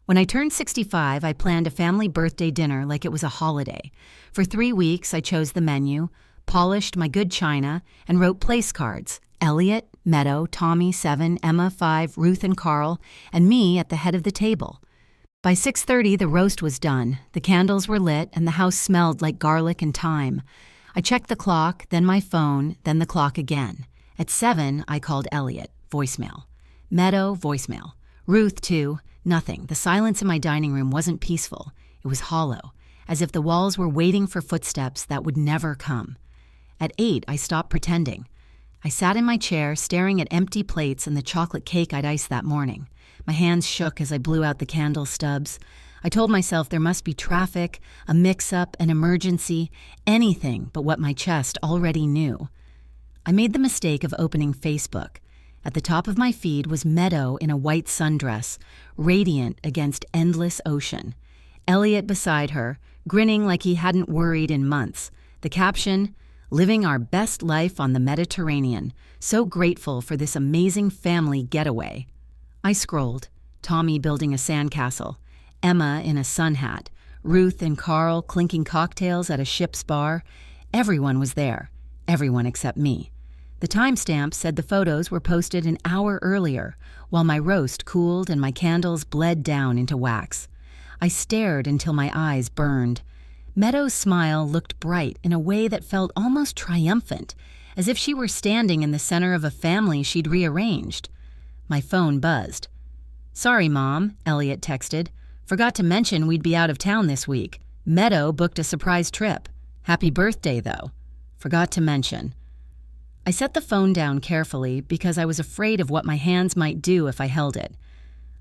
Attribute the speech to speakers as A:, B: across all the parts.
A: When I turned 65, I planned a family birthday dinner like it was a holiday. For 3 weeks, I chose the menu, polished my good china, and wrote place cards. Elliot, Meadow, Tommy, 7, Emma, 5, Ruth and Carl, and me at the head of the table. By 6:30, the roast was done, the candles were lit, and the house smelled like garlic and thyme. I checked the clock, then my phone, then the clock again. At 7, I called Elliot. Voicemail. Meadow, voicemail. Ruth, too. Nothing. The silence in my dining room wasn't peaceful. It was hollow, as if the walls were waiting for footsteps that would never come. At 8, I stopped pretending. I sat in my chair, staring at empty plates and the chocolate cake I'd iced that morning. My hands shook as I blew out the candle stubs. I told myself there must be traffic, a mix-up, an emergency, anything but what my chest already knew. I made the mistake of opening Facebook. At the top of my feed was Meadow in a white sundress, radiant against endless ocean. Elliot beside her, grinning like he hadn't worried in months. The caption, "Living our best life on the Mediterranean. So grateful for this amazing family getaway." I scrolled. Tommy building a sandcastle, Emma in a sun hat, Ruth and Carl clinking cocktails at a ship's bar. Everyone was there. Everyone except me. The timestamp said the photos were posted an hour earlier, while my roast cooled and my candles bled down into wax. I stared until my eyes burned. Meadow's smile looked bright in a way that felt almost triumphant, as if she were standing in the center of a family she'd rearranged. My phone buzzed. "Sorry, Mom," Elliot texted. "Forgot to mention we'd be out of town this week. Meadow booked a surprise trip. Happy birthday, though. Forgot to mention." I set the phone down carefully because I was afraid of what my hands might do if I held it.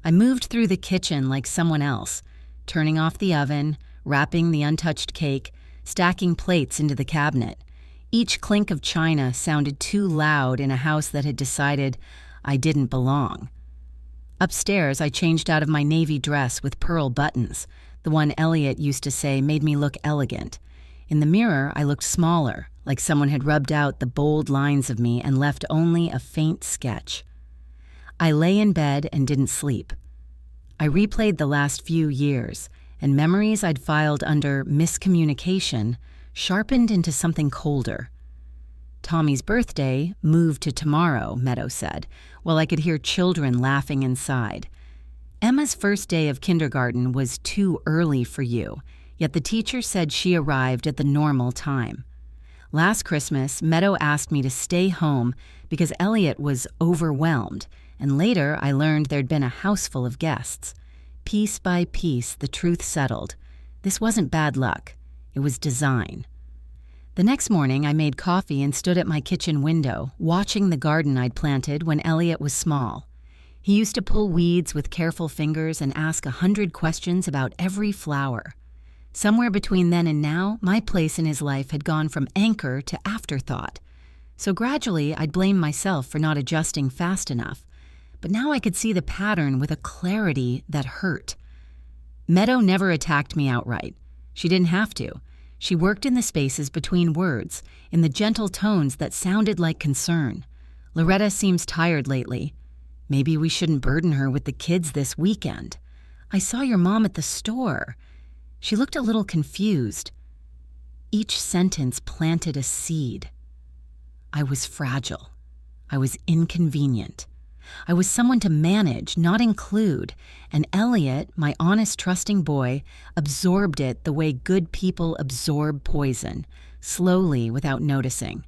A: I moved through the kitchen like someone else, turning off the oven, wrapping the untouched cake, stacking plates into the cabinet. Each clink of china sounded too loud in a house that had decided I didn't belong. Upstairs, I changed out of my navy dress with pearl buttons, the one Elliot used to say made me look elegant. In the mirror, I looked smaller, like someone had rubbed out the bold lines of me and left only a faint sketch. I lay in bed and didn't sleep. I replayed the last few years, and memories I'd filed under miscommunication sharpened into something colder. Tommy's birthday moved to tomorrow, Meadow said, while I could hear children laughing inside. Emma's first day of kindergarten was too early for you, yet the teacher said she arrived at the normal time. Last Christmas, Meadow asked me to stay home because Elliot was overwhelmed, and later I learned there'd been a house full of guests. Piece by piece, the truth settled. This wasn't bad luck. It was design. The next morning, I made coffee and stood at my kitchen window, watching the garden I'd planted when Elliot was small. He used to pull weeds with careful fingers and ask 100 questions about every flower. Somewhere between then and now, my place in his life had gone from anchor to afterthought. So gradually, I'd blame myself for not adjusting fast enough. But now I could see the pattern with a clarity that hurt. Meadow never attacked me outright. She didn't have to. She worked in the spaces between words, in the gentle tones that sounded like concern. "Loretta seems tired lately. Maybe we shouldn't burden her with the kids this weekend. I saw your mom at the store." She looked a little confused. Each sentence planted a seed. I was fragile. I was inconvenient. I was someone to manage, not include, and Elliot, my honest, trusting boy, absorbed it the way good people absorb poison, slowly without noticing.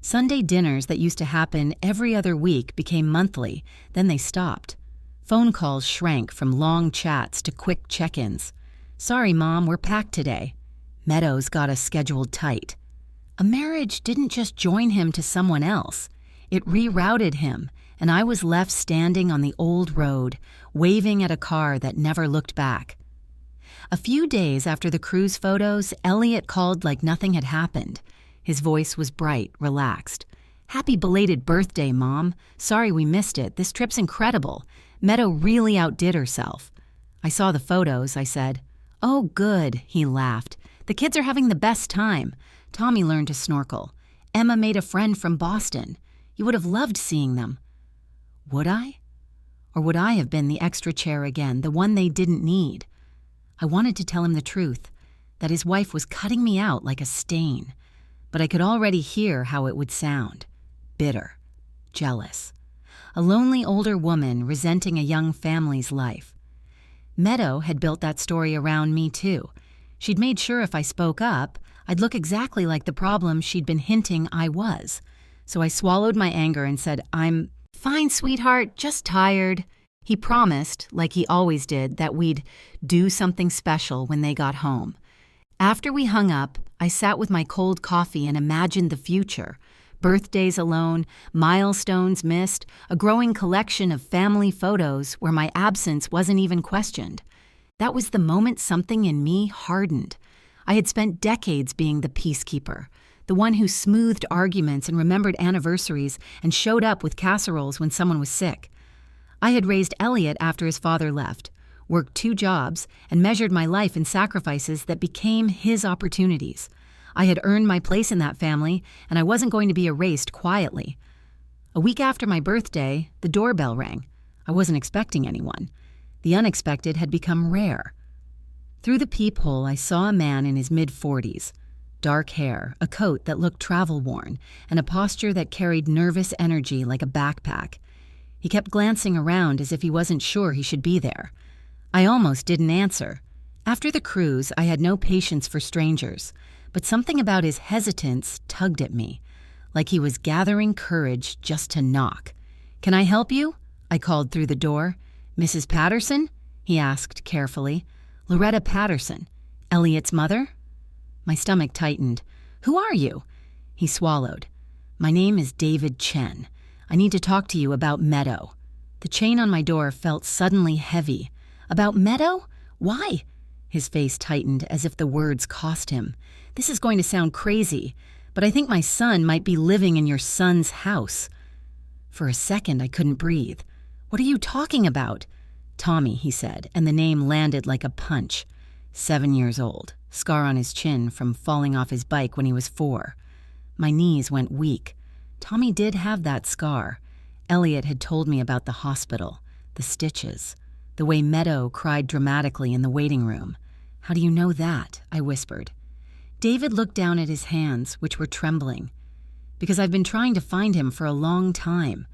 A: Sunday dinners that used to happen every other week became monthly, then they stopped. Phone calls shrank from long chats to quick check-ins. "Sorry, Mom, we're packed today." Meadows got us scheduled tight. A marriage didn't just join him to someone else. It rerouted him, and I was left standing on the old road, waving at a car that never looked back. A few days after the cruise photos, Elliot called like nothing had happened. His voice was bright, relaxed. "Happy belated birthday, Mom. Sorry we missed it. This trip's incredible. Meadow really outdid herself." "I saw the photos," I said. "Oh, good," he laughed. "The kids are having the best time. Tommy learned to snorkel. Emma made a friend from Boston. You would have loved seeing them." Would I? Or would I have been the extra chair again, the one they didn't need? I wanted to tell him the truth, that his wife was cutting me out like a stain, but I could already hear how it would sound. Bitter, jealous. A lonely older woman resenting a young family's life. Meadow had built that story around me too. She'd made sure if I spoke up, I'd look exactly like the problem she'd been hinting I was. So I swallowed my anger and said, "I'm fine, sweetheart, just tired." He promised, like he always did, that we'd do something special when they got home. After we hung up, I sat with my cold coffee and imagined the future. Birthdays alone, milestones missed, a growing collection of family photos where my absence wasn't even questioned. That was the moment something in me hardened. I had spent decades being the peacekeeper, the one who smoothed arguments and remembered anniversaries and showed up with casseroles when someone was sick. I had raised Elliot after his father left, worked 2 jobs, and measured my life in sacrifices that became his opportunities. I had earned my place in that family, and I wasn't going to be erased quietly. A week after my birthday, the doorbell rang. I wasn't expecting anyone. The unexpected had become rare. Through the peephole, I saw a man in his mid-40s. Dark hair, a coat that looked travel-worn, and a posture that carried nervous energy like a backpack. He kept glancing around as if he wasn't sure he should be there. I almost didn't answer. After the cruise, I had no patience for strangers, but something about his hesitance tugged at me, like he was gathering courage just to knock. "Can I help you?" I called through the door. "Mrs. Patterson?" he asked carefully. "Loretta Patterson. Elliot's mother?" My stomach tightened. "Who are you?" He swallowed. "My name is David Chen. I need to talk to you about Meadow." The chain on my door felt suddenly heavy. "About Meadow? Why?" His face tightened as if the words cost him. "This is going to sound crazy, but I think my son might be living in your son's house." For a second, I couldn't breathe. "What are you talking about?" "Tommy," he said, and the name landed like a punch. 7 years old, scar on his chin from falling off his bike when he was 4. My knees went weak. Tommy did have that scar. Elliot had told me about the hospital, the stitches, the way Meadow cried dramatically in the waiting room. "How do you know that?" I whispered. David looked down at his hands, which were trembling. "Because I've been trying to find him for a long time."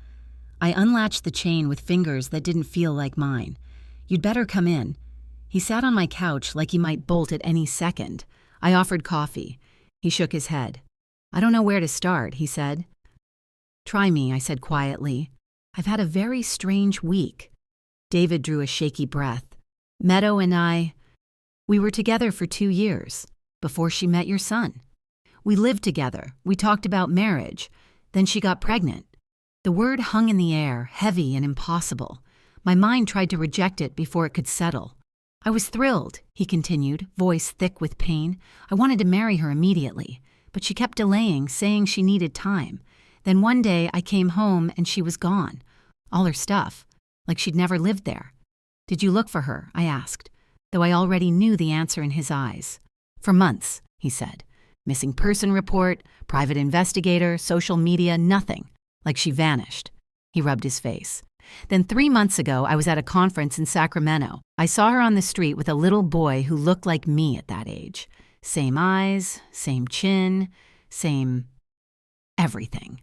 A: I unlatched the chain with fingers that didn't feel like mine. "You'd better come in." He sat on my couch like he might bolt at any second. I offered coffee. He shook his head. "I don't know where to start," he said. "Try me," I said quietly. "I've had a very strange week." David drew a shaky breath. "Meadow and we were together for 2 years, before she met your son. We lived together. We talked about marriage. Then she got pregnant." The word hung in the air, heavy and impossible. My mind tried to reject it before it could settle. "I was thrilled," he continued, voice thick with pain. "I wanted to marry her immediately, but she kept delaying, saying she needed time. Then one day I came home and she was gone. All her stuff, like she'd never lived there." "Did you look for her?" I asked, though I already knew the answer in his eyes. "For months," he said. "Missing person report, private investigator, social media, nothing. Like she vanished." He rubbed his face. "Then 3 months ago, I was at a conference in Sacramento. I saw her on the street with a little boy who looked like me at that age. Same eyes, same chin, same everything."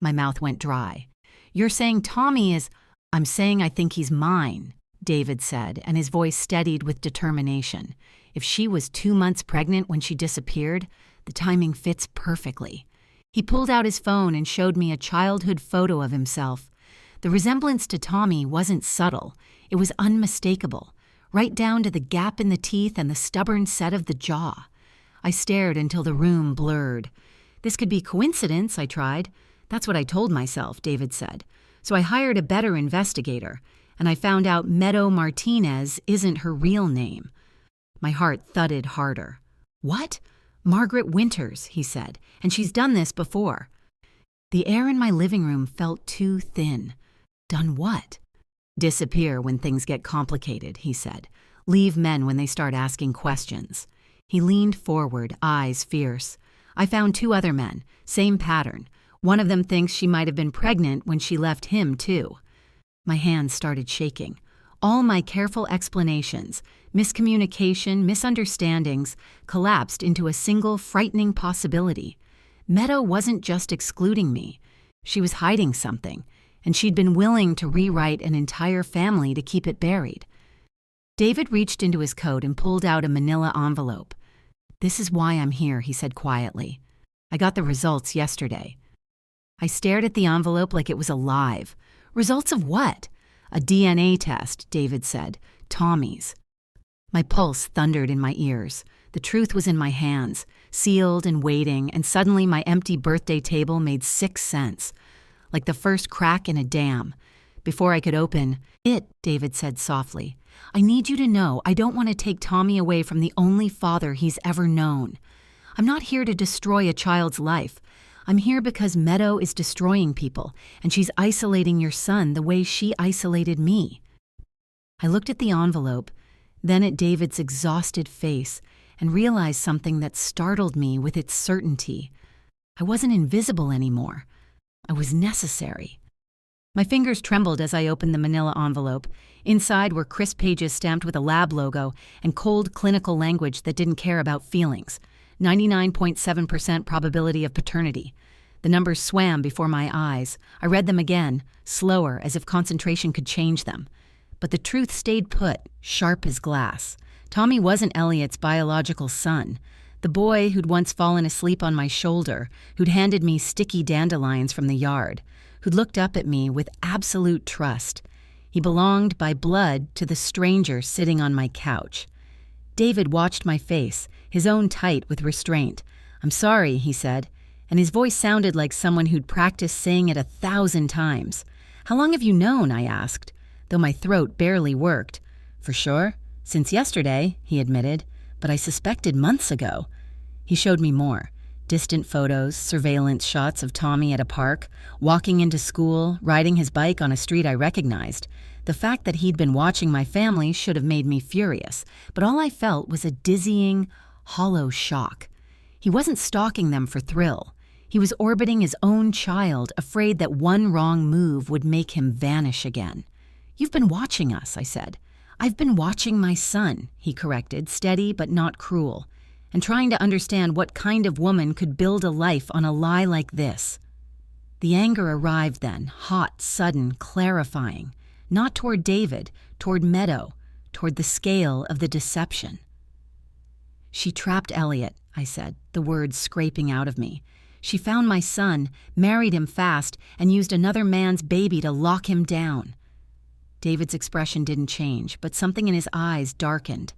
A: My mouth went dry. "You're saying Tommy is—" "I'm saying I think he's mine," David said, and his voice steadied with determination. "If she was 2 months pregnant when she disappeared, the timing fits perfectly." He pulled out his phone and showed me a childhood photo of himself. The resemblance to Tommy wasn't subtle. It was unmistakable, right down to the gap in the teeth and the stubborn set of the jaw. I stared until the room blurred. "This could be coincidence," I tried. "That's what I told myself," David said. "So I hired a better investigator, and I found out Meadow Martinez isn't her real name." My heart thudded harder. "What?" "Margaret Winters," he said, "and she's done this before." The air in my living room felt too thin. "Done what?" "Disappear when things get complicated," he said. "Leave men when they start asking questions." He leaned forward, eyes fierce. "I found 2 other men, same pattern. One of them thinks she might have been pregnant when she left him, too." My hands started shaking. All my careful explanations, miscommunication, misunderstandings collapsed into a single frightening possibility. Meadow wasn't just excluding me. She was hiding something, and she'd been willing to rewrite an entire family to keep it buried. David reached into his coat and pulled out a manila envelope. "This is why I'm here," he said quietly. "I got the results yesterday." I stared at the envelope like it was alive. Results of what? "A DNA test," David said. "Tommy's." My pulse thundered in my ears. The truth was in my hands, sealed and waiting, and suddenly my empty birthday table made 6 sense, like the first crack in a dam. Before I could open it, David said softly, "I need you to know I don't want to take Tommy away from the only father he's ever known. I'm not here to destroy a child's life. I'm here because Meadow is destroying people, and she's isolating your son the way she isolated me." I looked at the envelope, then at David's exhausted face, and realized something that startled me with its certainty. I wasn't invisible anymore. I was necessary. My fingers trembled as I opened the manila envelope. Inside were crisp pages stamped with a lab logo and cold clinical language that didn't care about feelings. 99.7% probability of paternity. The numbers swam before my eyes. I read them again, slower, as if concentration could change them. But the truth stayed put, sharp as glass. Tommy wasn't Elliot's biological son. The boy who'd once fallen asleep on my shoulder, who'd handed me sticky dandelions from the yard, who'd looked up at me with absolute trust. He belonged by blood to the stranger sitting on my couch. David watched my face, his own tight with restraint. "I'm sorry," he said, and his voice sounded like someone who'd practiced saying it 1,000 times. "How long have you known?" I asked, though my throat barely worked. "For sure? Since yesterday," he admitted, "but I suspected months ago." He showed me more. Distant photos, surveillance shots of Tommy at a park, walking into school, riding his bike on a street I recognized. The fact that he'd been watching my family should have made me furious, but all I felt was a dizzying, hollow shock. He wasn't stalking them for thrill. He was orbiting his own child, afraid that one wrong move would make him vanish again. "You've been watching us," I said. "I've been watching my son," he corrected, steady but not cruel, and trying to understand what kind of woman could build a life on a lie like this. The anger arrived then, hot, sudden, clarifying. Not toward David, toward Meadow, toward the scale of the deception. "She trapped Elliot," I said, the words scraping out of me. "She found my son, married him fast, and used another man's baby to lock him down." David's expression didn't change, but something in his eyes darkened.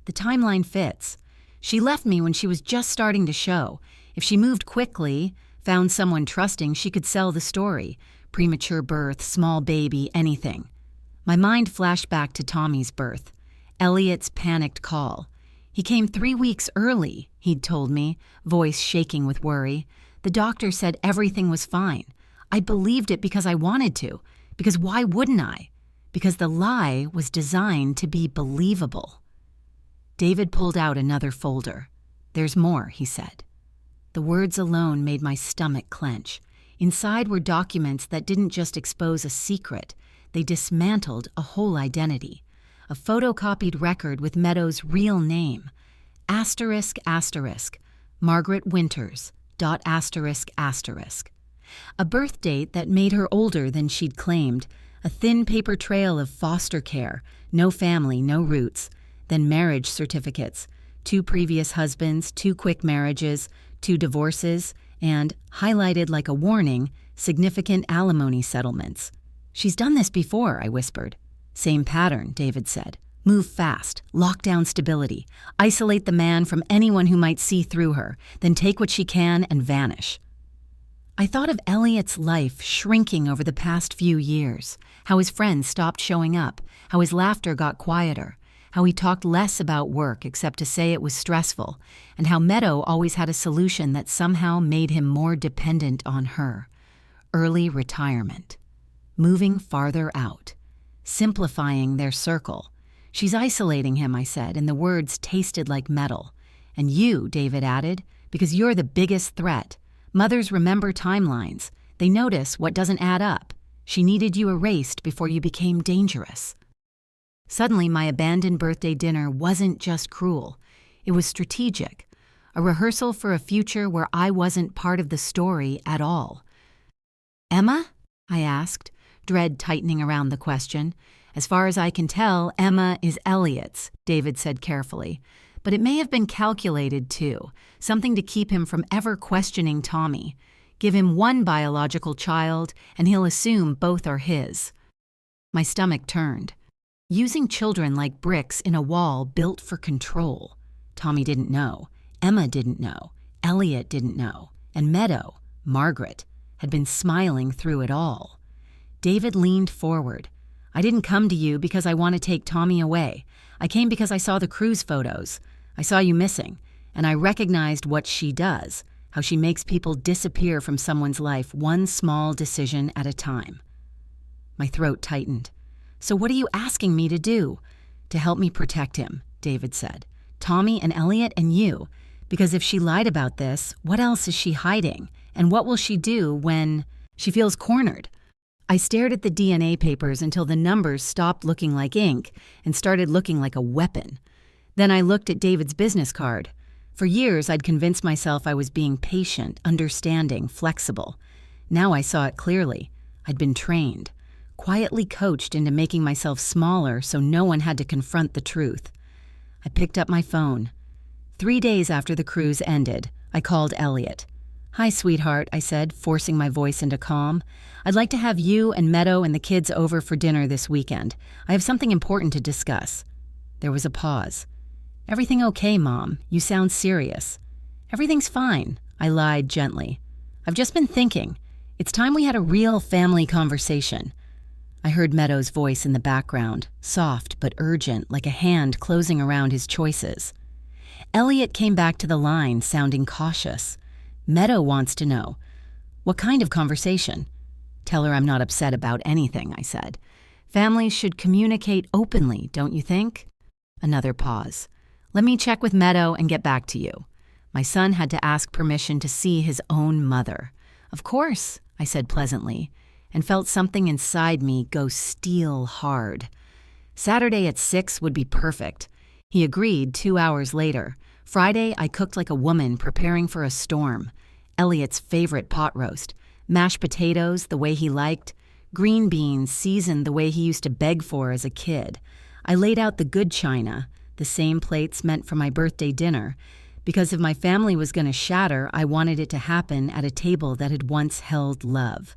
A: "The timeline fits. She left me when she was just starting to show. If she moved quickly, found someone trusting, she could sell the story. Premature birth, small baby, anything." My mind flashed back to Tommy's birth. Elliot's panicked call. "He came 3 weeks early," he'd told me, voice shaking with worry. "The doctor said everything was fine. I believed it because I wanted to. Because why wouldn't I? Because the lie was designed to be believable." David pulled out another folder. "There's more," he said. The words alone made my stomach clench. Inside were documents that didn't just expose a secret. They dismantled a whole identity. A photocopied record with Meadow's real name. Asterisk, asterisk, Margaret Winters, dot asterisk, asterisk. A birth date that made her older than she'd claimed. A thin paper trail of foster care, no family, no roots. Then marriage certificates. 2 previous husbands, 2 quick marriages, 2 divorces, and, highlighted like a warning, significant alimony settlements. "She's done this before," I whispered. "Same pattern," David said. "Move fast, lock down stability, isolate the man from anyone who might see through her, then take what she can and vanish." I thought of Elliot's life shrinking over the past few years, how his friends stopped showing up, how his laughter got quieter, how he talked less about work except to say it was stressful, and how Meadow always had a solution that somehow made him more dependent on her. Early retirement. Moving farther out. Simplifying their circle. "She's isolating him," I said, and the words tasted like metal. "And you," David added, "because you're the biggest threat. Mothers remember timelines. They notice what doesn't add up. She needed you erased before you became dangerous. Suddenly, my abandoned birthday dinner wasn't just cruel. It was strategic, a rehearsal for a future where I wasn't part of the story at all. Emma? I asked, dread tightening around the question. As far as I can tell, Emma is Elliot's, David said carefully. But it may have been calculated, too, something to keep him from ever questioning Tommy. Give him one biological child, and he'll assume both are his. My stomach turned. Using children like bricks in a wall built for control. Tommy didn't know. Emma didn't know. Elliot didn't know. And Meadow, Margaret, had been smiling through it all. David leaned forward. I didn't come to you because I want to take Tommy away. I came because I saw the cruise photos. I saw you missing, and I recognized what she does, how she makes people disappear from someone's life one small decision at a time. My throat tightened. So what are you asking me to do? To help me protect him, David said. Tommy and Elliot and you. Because if she lied about this, what else is she hiding? And what will she do when she feels cornered? I stared at the DNA papers until the numbers stopped looking like ink and started looking like a weapon. Then I looked at David's business card. For years, I'd convinced myself I was being patient, understanding, flexible. Now I saw it clearly. I'd been trained, quietly coached into making myself smaller so no one had to confront the truth. I picked up my phone. 3 days after the cruise ended, I called Elliot. Hi, sweetheart, I said, forcing my voice into calm. I'd like to have you and Meadow and the kids over for dinner this weekend. I have something important to discuss. There was a pause. Everything okay, Mom? You sound serious. Everything's fine, I lied gently. I've just been thinking. It's time we had a real family conversation. I heard Meadow's voice in the background, soft but urgent, like a hand closing around his choices. Elliot came back to the line, sounding cautious. Meadow wants to know. What kind of conversation? Tell her I'm not upset about anything, I said. Families should communicate openly, don't you think? Another pause. Let me check with Meadow and get back to you. My son had to ask permission to see his own mother. Of course, I said pleasantly, and felt something inside me go steel hard. Saturday at 6 would be perfect. He agreed 2 hours later. Friday, I cooked like a woman preparing for a storm. Elliot's favorite pot roast, mashed potatoes the way he liked, green beans seasoned the way he used to beg for as a kid. I laid out the good china, the same plates meant for my birthday dinner, because if my family was going to shatter, I wanted it to happen at a table that had once held love.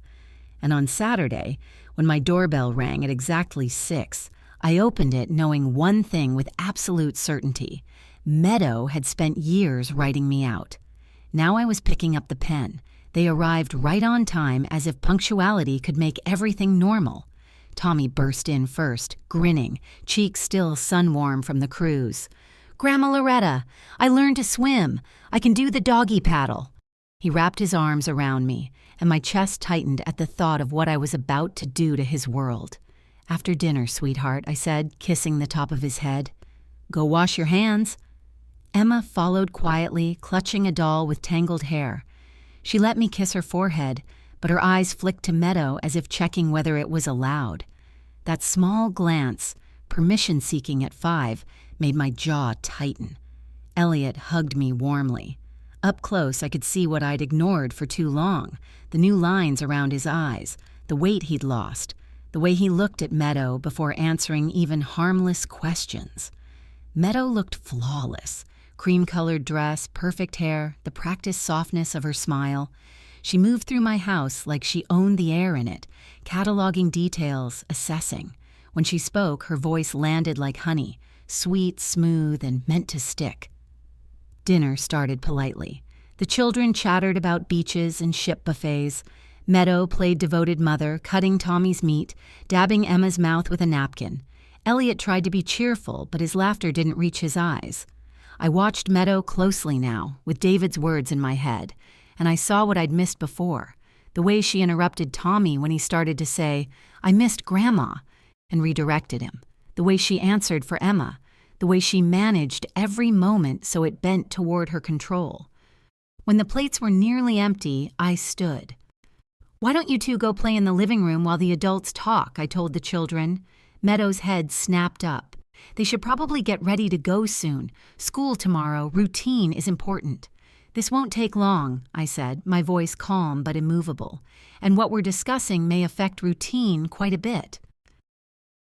A: And on Saturday, when my doorbell rang at exactly 6, I opened it knowing one thing with absolute certainty. Meadow had spent years writing me out. Now I was picking up the pen. They arrived right on time, as if punctuality could make everything normal. Tommy burst in first, grinning, cheeks still sun-warm from the cruise. Grandma Loretta, I learned to swim. I can do the doggy paddle. He wrapped his arms around me, and my chest tightened at the thought of what I was about to do to his world. After dinner, sweetheart, I said, kissing the top of his head. Go wash your hands. Emma followed quietly, clutching a doll with tangled hair. She let me kiss her forehead, but her eyes flicked to Meadow as if checking whether it was allowed. That small glance, permission-seeking at 5, made my jaw tighten. Elliot hugged me warmly. Up close, I could see what I'd ignored for too long, the new lines around his eyes, the weight he'd lost, the way he looked at Meadow before answering even harmless questions. Meadow looked flawless. Cream-colored dress, perfect hair, the practiced softness of her smile. She moved through my house like she owned the air in it, cataloging details, assessing. When she spoke, her voice landed like honey, sweet, smooth, and meant to stick. Dinner started politely. The children chattered about beaches and ship buffets. Meadow played devoted mother, cutting Tommy's meat, dabbing Emma's mouth with a napkin. Elliot tried to be cheerful, but his laughter didn't reach his eyes. I watched Meadow closely now, with David's words in my head, and I saw what I'd missed before, the way she interrupted Tommy when he started to say, I missed Grandma, and redirected him, the way she answered for Emma, the way she managed every moment so it bent toward her control. When the plates were nearly empty, I stood. Why don't you two go play in the living room while the adults talk, I told the children. Meadow's head snapped up. They should probably get ready to go soon. School tomorrow, routine is important. This won't take long, I said, my voice calm but immovable. And what we're discussing may affect routine quite a bit.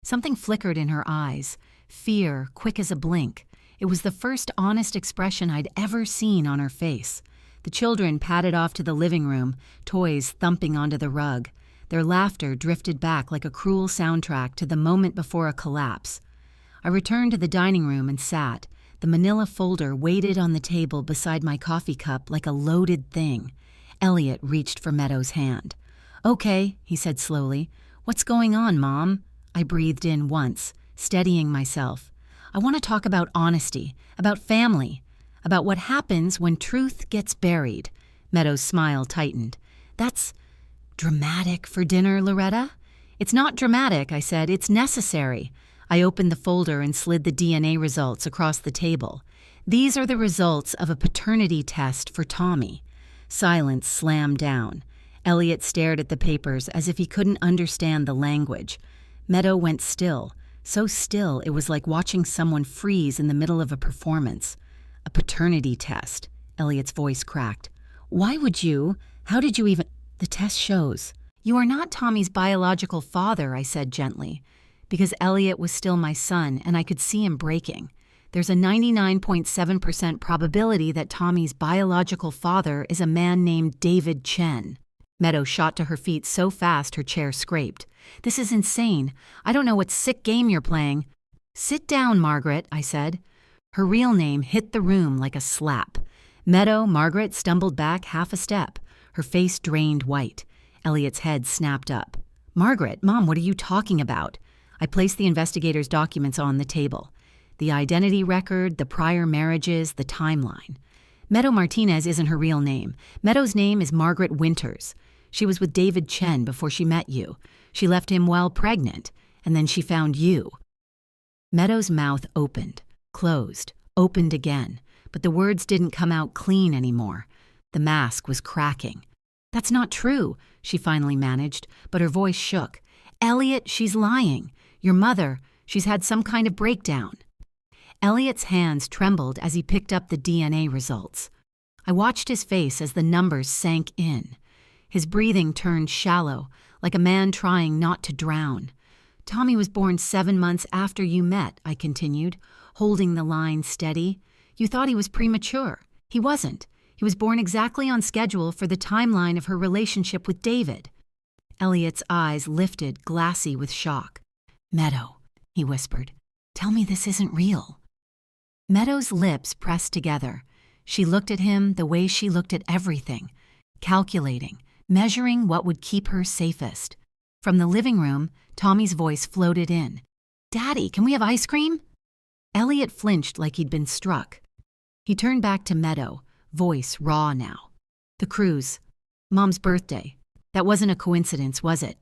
A: Something flickered in her eyes. Fear, quick as a blink. It was the first honest expression I'd ever seen on her face. The children padded off to the living room, toys thumping onto the rug. Their laughter drifted back like a cruel soundtrack to the moment before a collapse. I returned to the dining room and sat. The manila folder waited on the table beside my coffee cup like a loaded thing. Elliot reached for Meadow's hand. "Okay," he said slowly. "What's going on, Mom?" I breathed in once, steadying myself. "I want to talk about honesty, about family, about what happens when truth gets buried." Meadow's smile tightened. "That's dramatic for dinner, Loretta?" "It's not dramatic," I said. "It's necessary." I opened the folder and slid the DNA results across the table. "These are the results of a paternity test for Tommy." Silence slammed down. Elliot stared at the papers as if he couldn't understand the language. Meadow went still, so still it was like watching someone freeze in the middle of a performance. "A paternity test," Elliot's voice cracked. "Why would you? How did you even—" "The test shows. You are not Tommy's biological father," I said gently. Because Elliot was still my son and I could see him breaking. There's a 99.7% probability that Tommy's biological father is a man named David Chen. Meadow shot to her feet so fast her chair scraped. "This is insane. I don't know what sick game you're playing." "Sit down, Margaret," I said. Her real name hit the room like a slap. Margaret stumbled back half a step. Her face drained white. Elliot's head snapped up. "Margaret, Mom, what are you talking about?" I placed the investigator's documents on the table. The identity record, the prior marriages, the timeline. Meadow Martinez isn't her real name. Meadow's name is Margaret Winters. She was with David Chen before she met you. She left him while pregnant, and then she found you. Meadow's mouth opened, closed, opened again, but the words didn't come out clean anymore. The mask was cracking. "That's not true," she finally managed, but her voice shook. "Elliot, she's lying. Your mother, she's had some kind of breakdown." Elliot's hands trembled as he picked up the DNA results. I watched his face as the numbers sank in. His breathing turned shallow, like a man trying not to drown. "Tommy was born 7 months after you met," I continued, holding the line steady. "You thought he was premature. He wasn't. He was born exactly on schedule for the timeline of her relationship with David." Elliot's eyes lifted, glassy with shock. "Meadow," he whispered, "tell me this isn't real." Meadow's lips pressed together. She looked at him the way she looked at everything, calculating, measuring what would keep her safest. From the living room, Tommy's voice floated in. "Daddy, can we have ice cream?" Elliot flinched like he'd been struck. He turned back to Meadow, voice raw now. "The cruise. Mom's birthday. That wasn't a coincidence, was it?"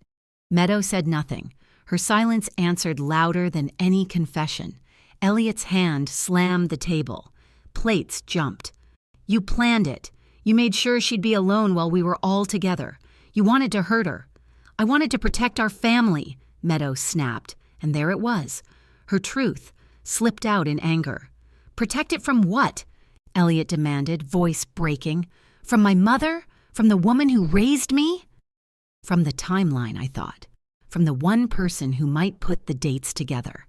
A: Meadow said nothing. Her silence answered louder than any confession. Elliot's hand slammed the table. Plates jumped. "You planned it. You made sure she'd be alone while we were all together. You wanted to hurt her." "I wanted to protect our family," Meadow snapped, and there it was. Her truth slipped out in anger. "Protect it from what?" Elliot demanded, voice breaking. "From my mother? From the woman who raised me?" From the timeline, I thought. From the one person who might put the dates together.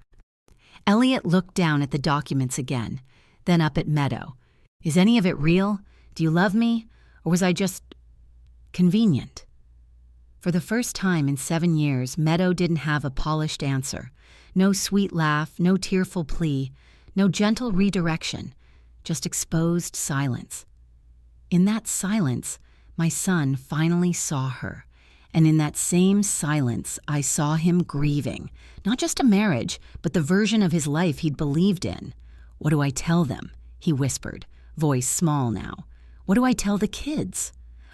A: Elliot looked down at the documents again, then up at Meadow. "Is any of it real? Do you love me? Or was I just convenient?" For the first time in 7 years, Meadow didn't have a polished answer. No sweet laugh, no tearful plea, no gentle redirection, just exposed silence. In that silence, my son finally saw her. And in that same silence, I saw him grieving, not just a marriage, but the version of his life he'd believed in. "What do I tell them?" he whispered, voice small now. "What do I tell the kids?"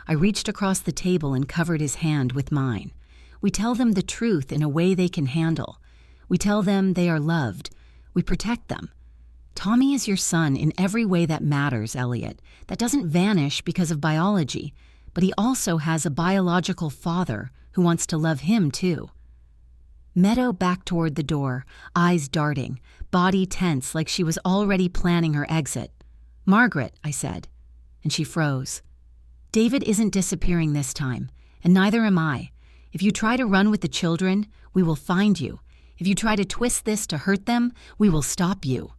A: I reached across the table and covered his hand with mine. "We tell them the truth in a way they can handle. We tell them they are loved. We protect them. Tommy is your son in every way that matters, Elliot. That doesn't vanish because of biology, but he also has a biological father who wants to love him too. Meadow backed toward the door, eyes darting, body tense like she was already planning her exit. "Margaret," I said, and she froze. "David isn't disappearing this time, and neither am I. If you try to run with the children, we will find you. If you try to twist this to hurt them, we will stop you."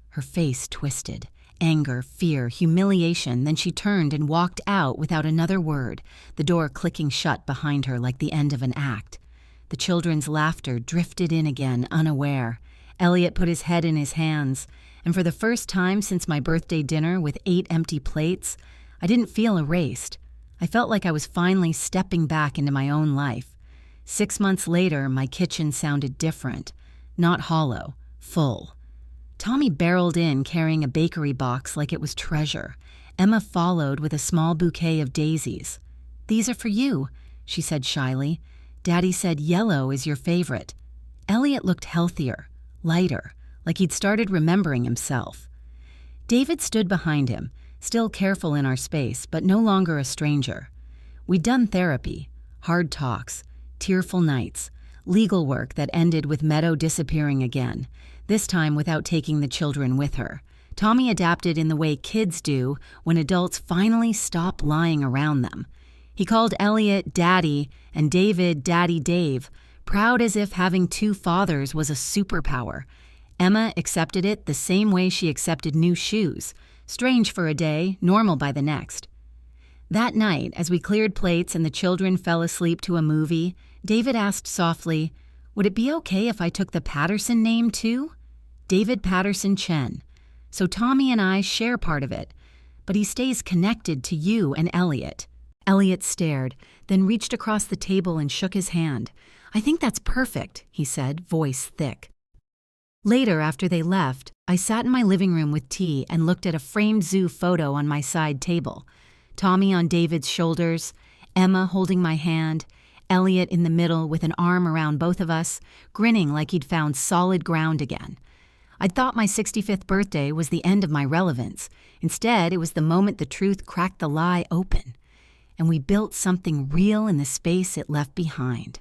A: Her face twisted. Anger, fear, humiliation, then she turned and walked out without another word, the door clicking shut behind her like the end of an act. The children's laughter drifted in again, unaware. Elliot put his head in his hands, and for the first time since my birthday dinner with 8 empty plates, I didn't feel erased. I felt like I was finally stepping back into my own life. 6 months later, my kitchen sounded different. Not hollow, full. Tommy barreled in carrying a bakery box like it was treasure. Emma followed with a small bouquet of daisies. "These are for you," she said shyly. "Daddy said yellow is your favorite." Elliot looked healthier, lighter, like he'd started remembering himself. David stood behind him, still careful in our space, but no longer a stranger. We'd done therapy, hard talks, tearful nights, legal work that ended with Meadow disappearing again, this time without taking the children with her. Tommy adapted in the way kids do when adults finally stop lying around them. He called Elliot Daddy and David Daddy Dave, proud as if having 2 fathers was a superpower. Emma accepted it the same way she accepted new shoes. Strange for a day, normal by the next. That night, as we cleared plates and the children fell asleep to a movie, David asked softly, "Would it be okay if I took the Patterson name too?" David Patterson Chen. So Tommy and I share part of it, but he stays connected to you and Elliot. Elliot stared, then reached across the table and shook his hand. "I think that's perfect," he said, voice thick. Later, after they left, I sat in my living room with tea and looked at a framed zoo photo on my side table. Tommy on David's shoulders, Emma holding my hand, Elliot in the middle with an arm around both of us, grinning like he'd found solid ground again. I'd thought my 65th birthday was the end of my relevance. Instead, it was the moment the truth cracked the lie open, and we built something real in the space it left behind.